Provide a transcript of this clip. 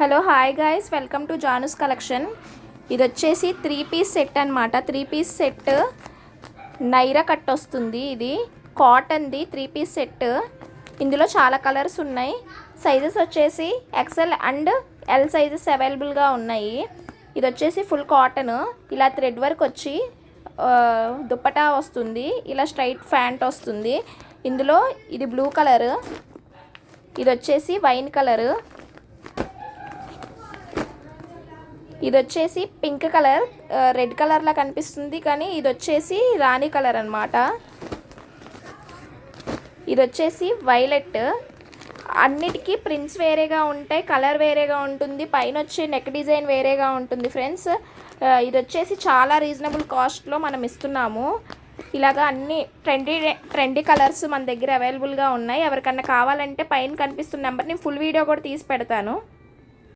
Hello hi guys, welcome to Janus collection. ఇది వచ్చేసి 3 piece set అనమాట. 3 పీస్ సెట్ నైరా కట్ వస్తుంది. ఇది కాటన్ది 3 పీస్ సెట్. ఇందులో చాలా కలర్స్ ఉన్నాయి. సైజెస్ వచ్చేసి ఎక్సెల్ అండ్ ఎల్ సైజెస్ అవైలబుల్గా ఉన్నాయి. ఇది వచ్చేసి ఫుల్ కాటన్. ఇలా థ్రెడ్ వర్క్ వచ్చి దుప్పటా వస్తుంది. ఇలా స్ట్రైట్ ప్యాంట్ వస్తుంది. ఇందులో ఇది బ్లూ కలర్, ఇది వచ్చేసి వైన్ కలర్, ఇది వచ్చేసి పింక్ కలర్, రెడ్ కలర్లా కనిపిస్తుంది కానీ ఇది వచ్చేసి రాణి కలర్ అనమాట. ఇది వచ్చేసి వైలెట్. అన్నిటికీ ప్రింట్స్ వేరేగా ఉంటాయి, కలర్ వేరేగా ఉంటుంది, పైన వచ్చే నెక్ డిజైన్ వేరేగా ఉంటుంది ఫ్రెండ్స్. ఇది వచ్చేసి చాలా రీజనబుల్ కాస్ట్లో మనం ఇస్తున్నాము. ఇలాగా అన్ని ట్రెండీ కలర్స్ మన దగ్గర అవైలబుల్గా ఉన్నాయి. ఎవరికన్నా కావాలంటే పైన కనిపిస్తున్న నెంబర్ని ఫుల్ వీడియో కూడా తీసి పెడతాను.